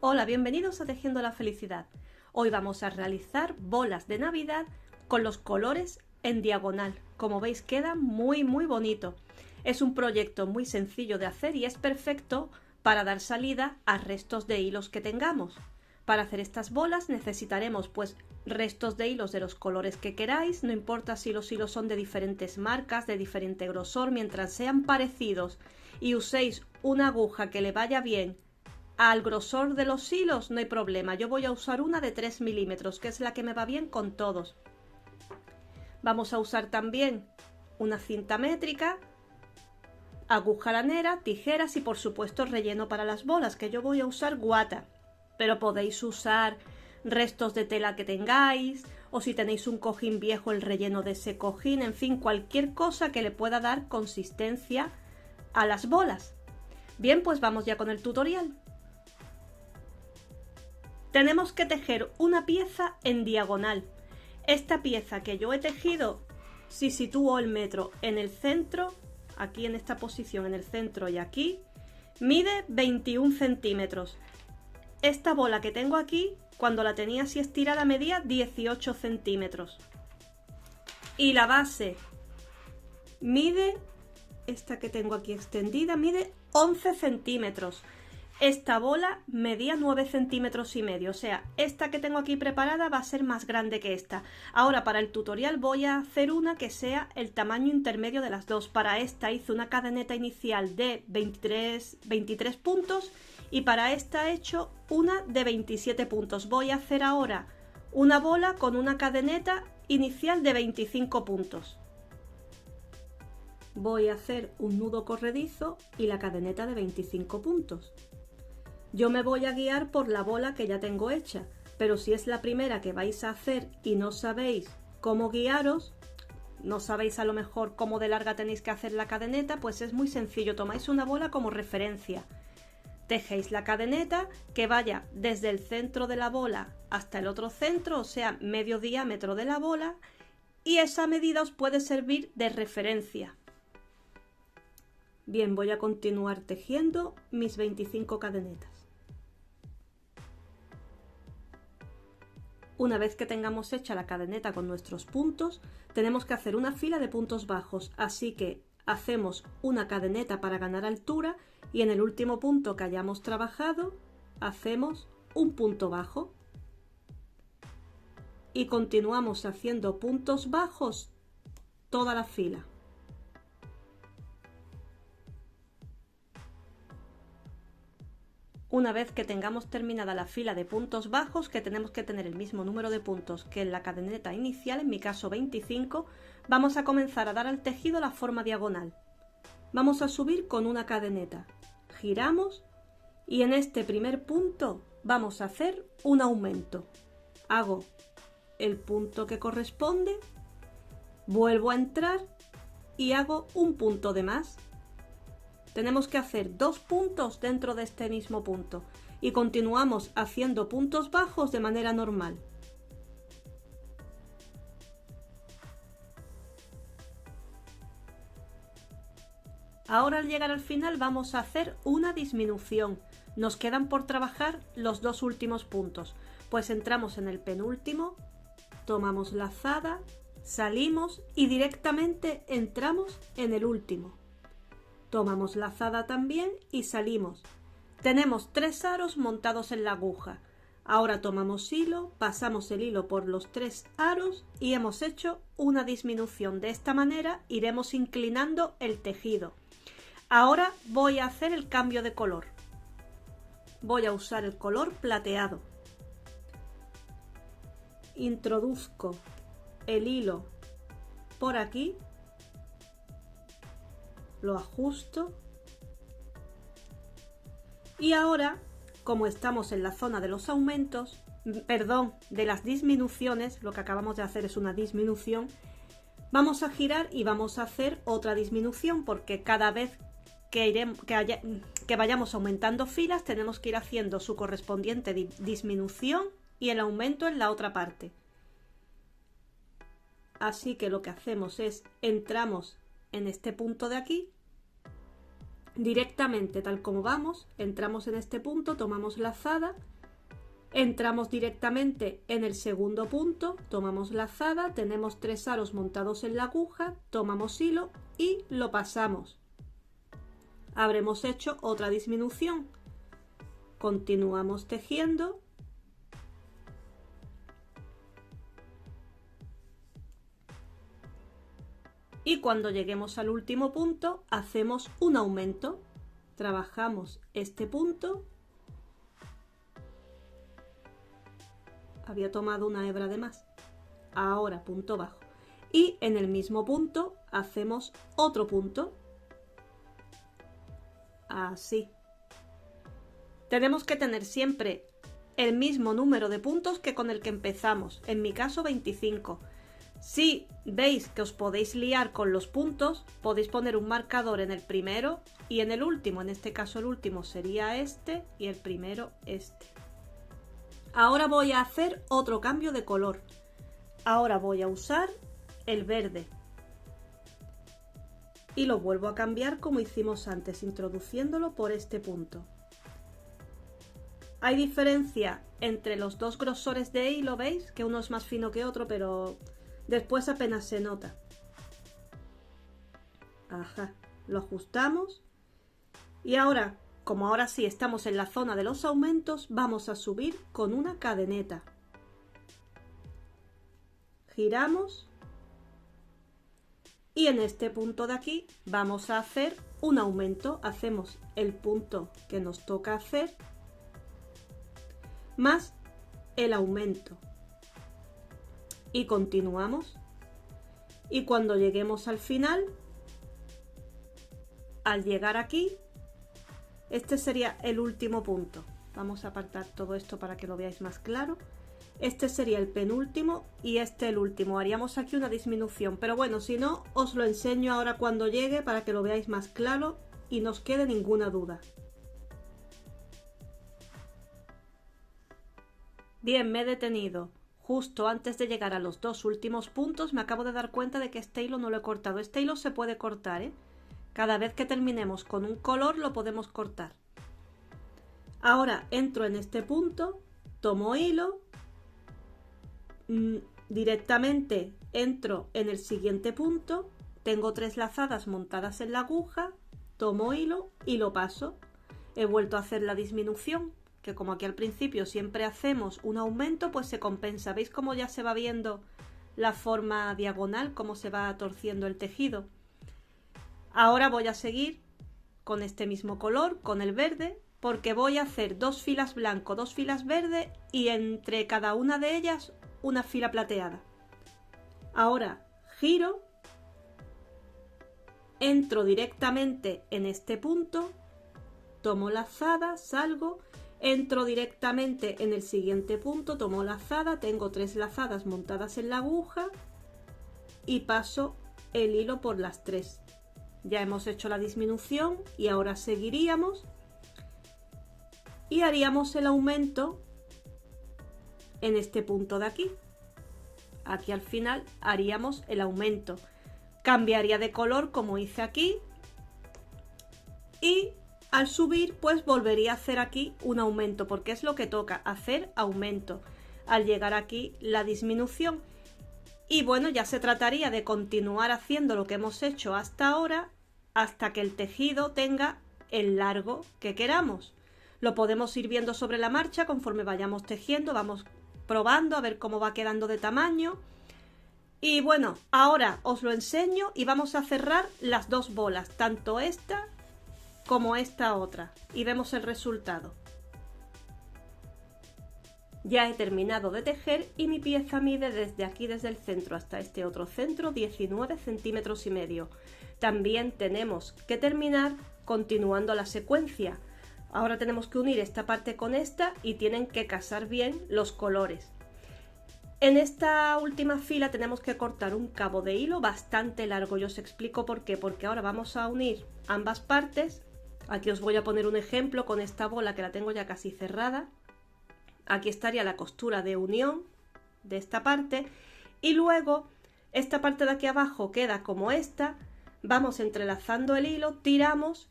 Hola, bienvenidos a Tejiendo la Felicidad. Hoy vamos a realizar bolas de Navidad con los colores en diagonal. Como veis queda muy bonito. Es un proyecto muy sencillo de hacer y es perfecto para dar salida a restos de hilos que tengamos. Para hacer estas bolas necesitaremos pues restos de hilos de los colores que queráis, no importa si los hilos son de diferentes marcas, de diferente grosor, mientras sean parecidos y uséis una aguja que le vaya bien al grosor de los hilos, no hay problema. Yo voy a usar una de 3 milímetros, que es la que me va bien con todos. Vamos a usar también una cinta métrica, aguja lanera, tijeras y por supuesto relleno para las bolas, que yo voy a usar guata. Pero podéis usar restos de tela que tengáis, o si tenéis un cojín viejo, el relleno de ese cojín, en fin, cualquier cosa que le pueda dar consistencia a las bolas. Bien, pues vamos ya con el tutorial. Tenemos que tejer una pieza en diagonal. Esta pieza que yo he tejido, si sitúo el metro en el centro, aquí en esta posición, en el centro y aquí, mide 21 centímetros. Esta bola que tengo aquí, cuando la tenía así estirada, medía 18 centímetros. Y la base mide, esta que tengo aquí extendida, mide 11 centímetros. Esta bola medía 9 centímetros y medio, o sea, esta que tengo aquí preparada va a ser más grande que esta. Ahora para el tutorial voy a hacer una que sea el tamaño intermedio de las dos. Para esta hice una cadeneta inicial de 23 puntos y para esta he hecho una de 27 puntos. Voy a hacer ahora una bola con una cadeneta inicial de 25 puntos. Voy a hacer un nudo corredizo y la cadeneta de 25 puntos. Yo me voy a guiar por la bola que ya tengo hecha, pero si es la primera que vais a hacer y no sabéis cómo guiaros, no sabéis a lo mejor cómo de larga tenéis que hacer la cadeneta, pues es muy sencillo, tomáis una bola como referencia, tejéis la cadeneta que vaya desde el centro de la bola hasta el otro centro, o sea, medio diámetro de la bola, y esa medida os puede servir de referencia. Bien, voy a continuar tejiendo mis 25 cadenetas. Una vez que tengamos hecha la cadeneta con nuestros puntos, tenemos que hacer una fila de puntos bajos, así que hacemos una cadeneta para ganar altura y en el último punto que hayamos trabajado, hacemos un punto bajo. Y continuamos haciendo puntos bajos toda la fila. Una vez que tengamos terminada la fila de puntos bajos, que tenemos que tener el mismo número de puntos que en la cadeneta inicial, en mi caso 25, vamos a comenzar a dar al tejido la forma diagonal. Vamos a subir con una cadeneta, giramos y en este primer punto vamos a hacer un aumento. Hago el punto que corresponde, vuelvo a entrar y hago un punto de más. Tenemos que hacer 2 puntos dentro de este mismo punto y continuamos haciendo puntos bajos de manera normal. Ahora al llegar al final vamos a hacer una disminución. Nos quedan por trabajar los 2 últimos puntos. Pues entramos en el penúltimo, tomamos lazada, salimos y directamente entramos en el último. Tomamos lazada también y salimos. Tenemos 3 aros montados en la aguja. Ahora tomamos hilo, pasamos el hilo por los 3 aros y hemos hecho una disminución. De esta manera iremos inclinando el tejido. Ahora voy a hacer el cambio de color. Voy a usar el color plateado. Introduzco el hilo por aquí. Lo ajusto y ahora, como estamos en la zona de los aumentos, de las disminuciones, lo que acabamos de hacer es una disminución, vamos a girar y vamos a hacer otra disminución porque cada vez que vayamos aumentando filas tenemos que ir haciendo su correspondiente disminución y el aumento en la otra parte. Así que lo que hacemos es entramos en este punto de aquí, directamente tal como vamos, entramos en este punto, tomamos lazada, entramos directamente en el segundo punto, tomamos lazada, tenemos 3 aros montados en la aguja, tomamos hilo y lo pasamos. Habremos hecho otra disminución. Continuamos tejiendo. Y cuando lleguemos al último punto, hacemos un aumento. Trabajamos este punto. Había tomado una hebra de más. Ahora punto bajo. Y en el mismo punto hacemos otro punto. Así. Tenemos que tener siempre el mismo número de puntos que con el que empezamos. En mi caso 25. Si veis que os podéis liar con los puntos, podéis poner un marcador en el primero y en el último. En este caso el último sería este y el primero este. Ahora voy a hacer otro cambio de color. Ahora voy a usar el verde. Y lo vuelvo a cambiar como hicimos antes, introduciéndolo por este punto. Hay diferencia entre los dos grosores de hilo, ¿veis? Que uno es más fino que otro, pero después apenas se nota. Ajá, lo ajustamos. Y ahora, como ahora sí estamos en la zona de los aumentos, vamos a subir con una cadeneta. Giramos. Y en este punto de aquí vamos a hacer un aumento. Hacemos el punto que nos toca hacer más el aumento. Y continuamos. Y cuando lleguemos al final, al llegar aquí, este sería el último punto. Vamos a apartar todo esto para que lo veáis más claro. Este sería el penúltimo y este el último. Haríamos aquí una disminución, pero bueno, si no, os lo enseño ahora cuando llegue para que lo veáis más claro y no os quede ninguna duda. Bien, me he detenido. Justo antes de llegar a los dos últimos puntos me acabo de dar cuenta de que este hilo no lo he cortado. Este hilo se puede cortar, ¿eh? Cada vez que terminemos con un color lo podemos cortar. Ahora entro en este punto, tomo hilo. Directamente entro en el siguiente punto, tengo 3 lazadas montadas en la aguja, tomo hilo y lo paso. He vuelto a hacer la disminución, que como aquí al principio siempre hacemos un aumento, pues se compensa. ¿Veis cómo ya se va viendo la forma diagonal, cómo se va torciendo el tejido? Ahora voy a seguir con este mismo color, con el verde, porque voy a hacer 2 filas blanco, 2 filas verde y entre cada una de ellas una fila plateada. Ahora giro, entro directamente en este punto, tomo lazada, salgo, entro directamente en el siguiente punto, tomo lazada, tengo 3 lazadas montadas en la aguja y paso el hilo por las 3. Ya hemos hecho la disminución y ahora seguiríamos y haríamos el aumento en este punto de aquí. Aquí al final haríamos el aumento. Cambiaría de color como hice aquí. Y al subir pues volvería a hacer aquí un aumento, porque es lo que toca, hacer aumento. Al llegar aquí la disminución. Y bueno, ya se trataría de continuar haciendo lo que hemos hecho hasta ahora, hasta que el tejido tenga el largo que queramos. Lo podemos ir viendo sobre la marcha conforme vayamos tejiendo, vamos probando a ver cómo va quedando de tamaño. Y bueno, ahora os lo enseño y vamos a cerrar las dos bolas, tanto esta como esta otra, y vemos el resultado. Ya he terminado de tejer y mi pieza mide desde aquí, desde el centro hasta este otro centro, 19 centímetros y medio. También tenemos que terminar continuando la secuencia. Ahora tenemos que unir esta parte con esta y tienen que casar bien los colores. En esta última fila tenemos que cortar un cabo de hilo bastante largo. Yo os explico por qué. Porque ahora vamos a unir ambas partes. Aquí os voy a poner un ejemplo con esta bola que la tengo ya casi cerrada. Aquí estaría la costura de unión de esta parte. Y luego esta parte de aquí abajo queda como esta. Vamos entrelazando el hilo, tiramos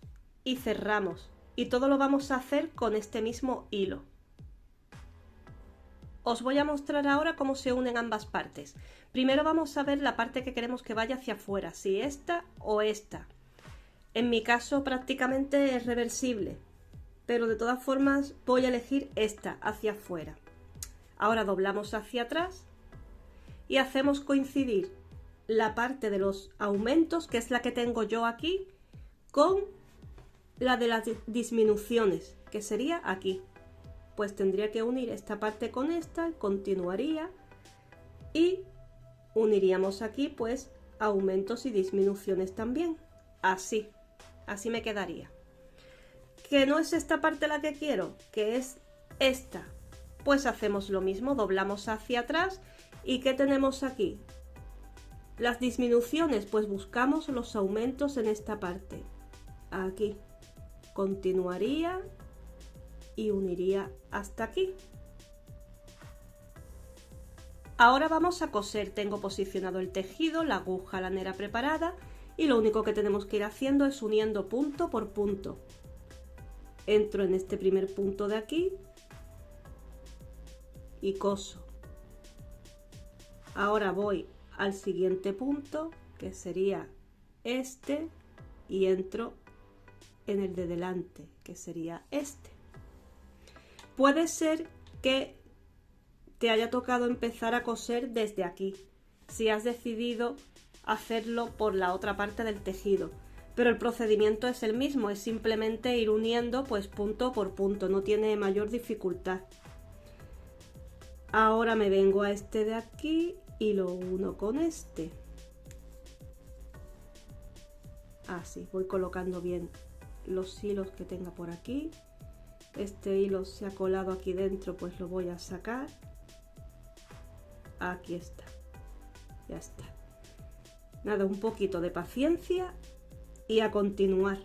y cerramos. Y todo lo vamos a hacer con este mismo hilo. Os voy a mostrar ahora cómo se unen ambas partes. Primero vamos a ver la parte que queremos que vaya hacia afuera, si esta o esta. En mi caso prácticamente es reversible, pero de todas formas voy a elegir esta hacia afuera. Ahora doblamos hacia atrás y hacemos coincidir la parte de los aumentos, que es la que tengo yo aquí, con la de las disminuciones, que sería aquí. Pues tendría que unir esta parte con esta, continuaría y uniríamos aquí pues aumentos y disminuciones también. Así me quedaría. ¿Que no es esta parte la que quiero? Que es esta. Pues hacemos lo mismo, doblamos hacia atrás. ¿Y qué tenemos aquí? Las disminuciones, pues buscamos los aumentos en esta parte. Aquí. Continuaría y uniría hasta aquí. Ahora vamos a coser. Tengo posicionado el tejido, la aguja lanera preparada y lo único que tenemos que ir haciendo es uniendo punto por punto. Entro en este primer punto de aquí y coso. Ahora voy al siguiente punto, que sería este, y entro en el de delante, que sería este. Puede ser que te haya tocado empezar a coser desde aquí, si has decidido hacerlo por la otra parte del tejido, pero el procedimiento es el mismo, es simplemente ir uniendo pues punto por punto, no tiene mayor dificultad. Ahora me vengo a este de aquí y lo uno con este. Así, voy colocando bien los hilos que tenga por aquí. Este hilo se ha colado aquí dentro, pues lo voy a sacar. Aquí está. Ya está. Nada, un poquito de paciencia y a continuar.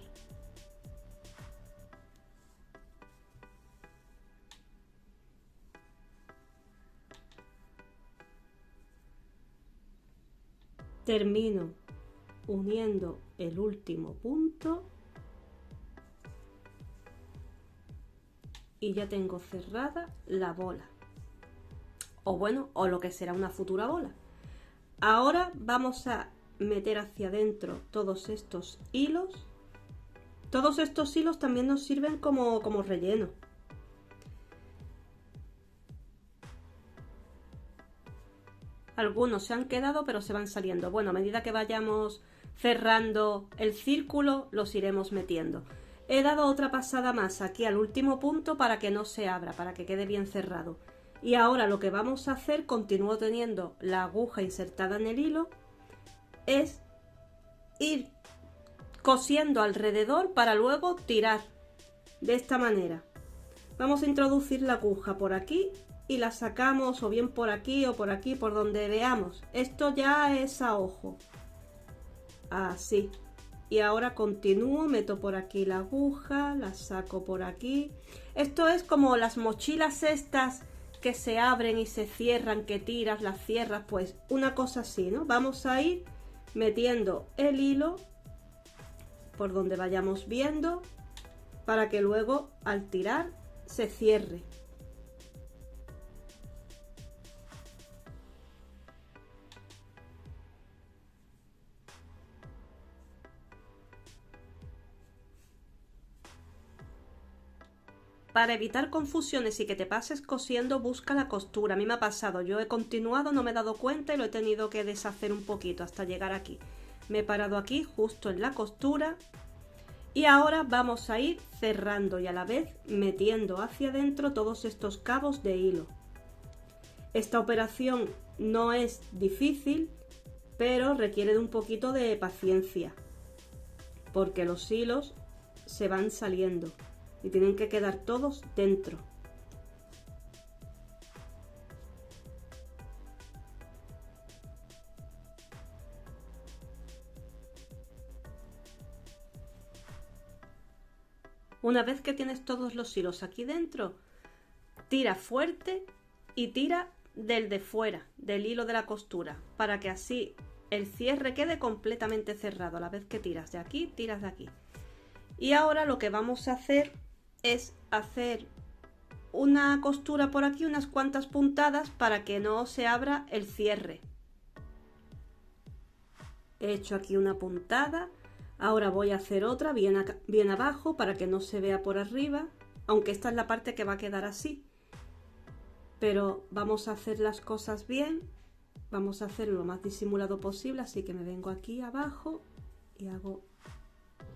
Termino uniendo el último punto y ya tengo cerrada la bola, o bueno, o lo que será una futura bola. Ahora vamos a meter hacia adentro todos estos hilos. Todos estos hilos también nos sirven como relleno. Algunos se han quedado, pero se van saliendo. Bueno, a medida que vayamos cerrando el círculo, los iremos metiendo. He dado otra pasada más aquí al último punto para que no se abra, para que quede bien cerrado. Y ahora lo que vamos a hacer, continúo teniendo la aguja insertada en el hilo, es ir cosiendo alrededor para luego tirar. De esta manera. Vamos a introducir la aguja por aquí y la sacamos o bien por aquí o por aquí, por donde veamos. Esto ya es a ojo. Así. Y ahora continúo, meto por aquí la aguja, la saco por aquí. Esto es como las mochilas estas que se abren y se cierran, que tiras, las cierras, pues una cosa así, ¿no? Vamos a ir metiendo el hilo por donde vayamos viendo para que luego al tirar se cierre. Para evitar confusiones y que te pases cosiendo, busca la costura. A mí me ha pasado, yo he continuado, no me he dado cuenta y lo he tenido que deshacer un poquito hasta llegar aquí. Me he parado aquí justo en la costura y ahora vamos a ir cerrando y a la vez metiendo hacia adentro todos estos cabos de hilo. Esta operación no es difícil, pero requiere de un poquito de paciencia porque los hilos se van saliendo y tienen que quedar todos dentro. Una vez que tienes todos los hilos aquí dentro, tira fuerte y tira del de fuera, del hilo de la costura, para que así el cierre quede completamente cerrado. A la vez que tiras de aquí, tiras de aquí. Y ahora lo que vamos a hacer es hacer una costura por aquí, unas cuantas puntadas para que no se abra el cierre. He hecho aquí una puntada, ahora voy a hacer otra bien abajo para que no se vea por arriba, aunque esta es la parte que va a quedar así. Pero vamos a hacer las cosas bien, vamos a hacerlo lo más disimulado posible, así que me vengo aquí abajo y hago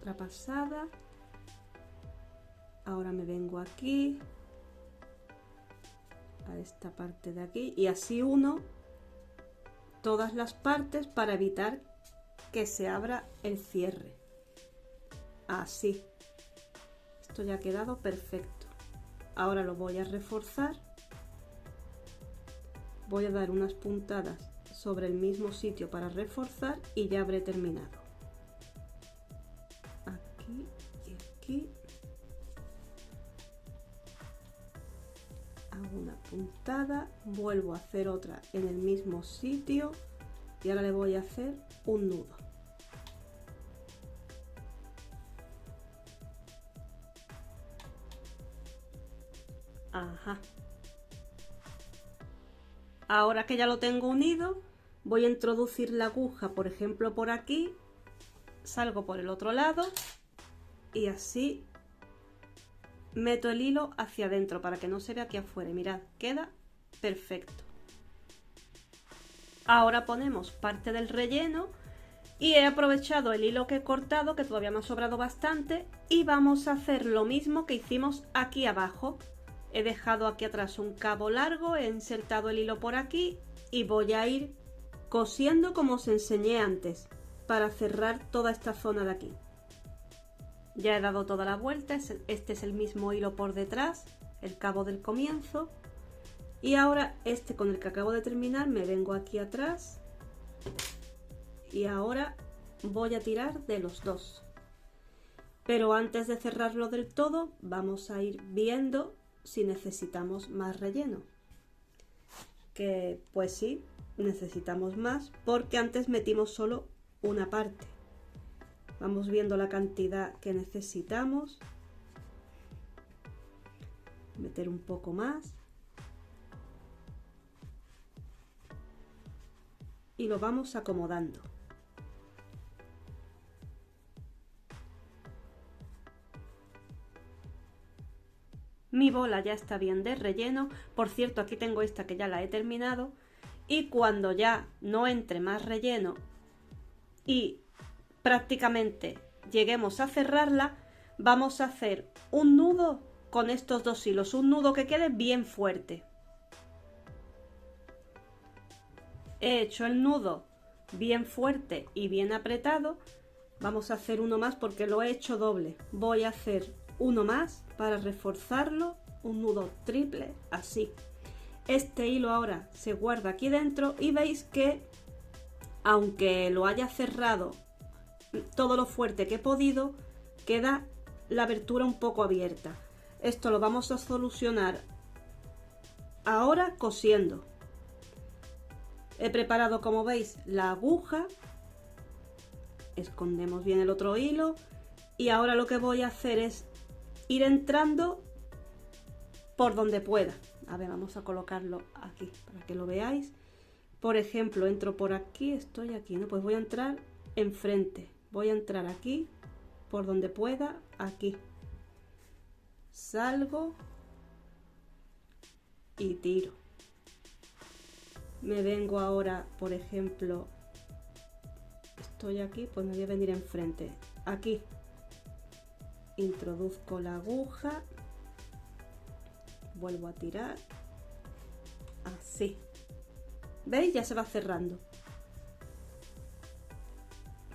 otra pasada. Ahora me vengo aquí a esta parte de aquí y así uno todas las partes para evitar que se abra el cierre. Así. Esto ya ha quedado perfecto. Ahora lo voy a reforzar. Voy a dar unas puntadas sobre el mismo sitio para reforzar y ya habré terminado. Aquí y aquí. Hago una puntada, vuelvo a hacer otra en el mismo sitio y ahora le voy a hacer un nudo. Ajá. Ahora que ya lo tengo unido, voy a introducir la aguja, por ejemplo, por aquí, salgo por el otro lado y así meto el hilo hacia adentro para que no se vea aquí afuera. Mirad, queda perfecto. Ahora ponemos parte del relleno y he aprovechado el hilo que he cortado, que todavía me ha sobrado bastante, y vamos a hacer lo mismo que hicimos aquí abajo. He dejado aquí atrás un cabo largo, he insertado el hilo por aquí y voy a ir cosiendo como os enseñé antes para cerrar toda esta zona de aquí. Ya he dado toda la vuelta, este es el mismo hilo por detrás, el cabo del comienzo. Y ahora este con el que acabo de terminar me vengo aquí atrás y ahora voy a tirar de los dos. Pero antes de cerrarlo del todo vamos a ir viendo si necesitamos más relleno. Que pues sí, necesitamos más porque antes metimos solo una parte. Vamos viendo la cantidad que necesitamos. Meter un poco más. Y lo vamos acomodando. Mi bola ya está bien de relleno. Por cierto, aquí tengo esta que ya la he terminado. Y cuando ya no entre más relleno y prácticamente lleguemos a cerrarla, vamos a hacer un nudo con estos dos hilos. Un nudo que quede bien fuerte. He hecho el nudo bien fuerte y bien apretado. Vamos a hacer uno más porque lo he hecho doble. Voy a hacer uno más para reforzarlo, un nudo triple, así. Este hilo ahora se guarda aquí dentro y veis que aunque lo haya cerrado todo lo fuerte que he podido, queda la abertura un poco abierta. Esto lo vamos a solucionar ahora cosiendo. He preparado, como veis, la aguja, escondemos bien el otro hilo y ahora lo que voy a hacer es ir entrando por donde pueda. A ver, vamos a colocarlo aquí para que lo veáis. Por ejemplo, entro por aquí, estoy aquí, ¿no? Pues voy a entrar enfrente, voy a entrar aquí, por donde pueda, aquí. Salgo y tiro. Me vengo ahora, por ejemplo, estoy aquí, pues me voy a venir enfrente, aquí. Introduzco la aguja, vuelvo a tirar, así. ¿Veis? Ya se va cerrando.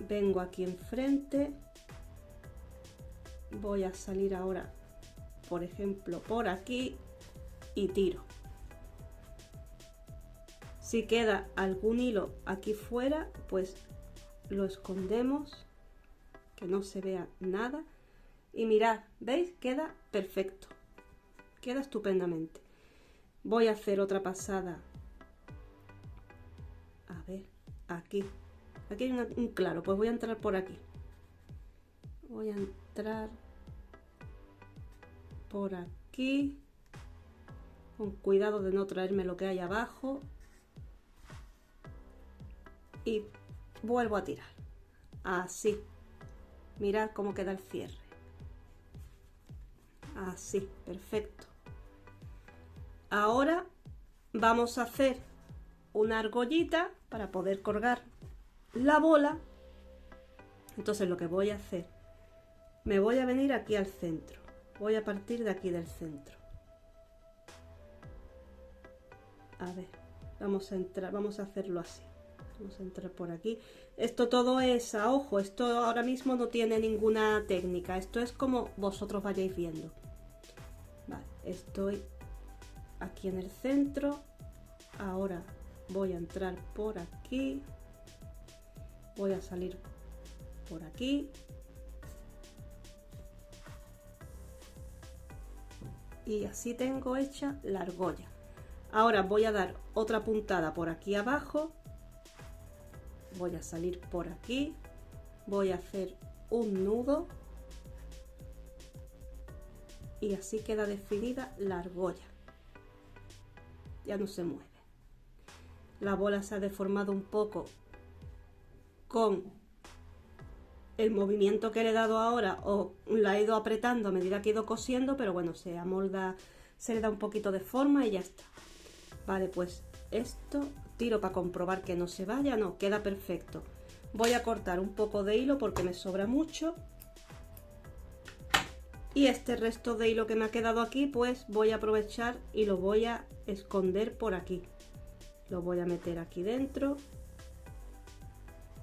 Vengo aquí enfrente, voy a salir ahora, por ejemplo, por aquí y tiro. Si queda algún hilo aquí fuera, pues lo escondemos, que no se vea nada. Y mirad, ¿veis? Queda perfecto. Queda estupendamente. Voy a hacer otra pasada. A ver, aquí. Aquí hay un claro, pues voy a entrar por aquí. Voy a entrar por aquí, con cuidado de no traerme lo que hay abajo, y vuelvo a tirar, así. Mirad cómo queda el cierre, así, perfecto. Ahora vamos a hacer una argollita para poder colgar la bola. Entonces lo que voy a hacer, me voy a venir aquí al centro, voy a partir de aquí del centro. A ver, vamos a entrar, vamos a hacerlo así. Vamos a entrar por aquí. Esto todo es a ojo, esto ahora mismo no tiene ninguna técnica, esto es como vosotros vayáis viendo. Vale, estoy aquí en el centro. Ahora voy a entrar por aquí, voy a salir por aquí y así tengo hecha la argolla. Ahora voy a dar otra puntada por aquí abajo, voy a salir por aquí, voy a hacer un nudo y así queda definida la argolla. Ya no se mueve. La bola se ha deformado un poco con el movimiento que le he dado ahora, o la he ido apretando a medida que he ido cosiendo, pero bueno, se amolda, se le da un poquito de forma y ya está. Vale, pues esto tiro para comprobar que no se vaya, no, queda perfecto. Voy a cortar un poco de hilo porque me sobra mucho. Y este resto de hilo que me ha quedado aquí, pues voy a aprovechar y lo voy a esconder por aquí. Lo voy a meter aquí dentro.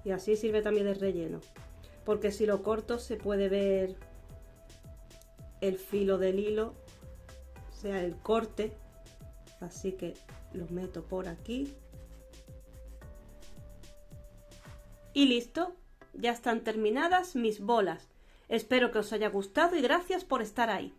Y así sirve también de relleno. Porque si lo corto se puede ver el filo del hilo, o sea, el corte. Así que lo meto por aquí. Y listo, ya están terminadas mis bolas. Espero que os haya gustado y gracias por estar ahí.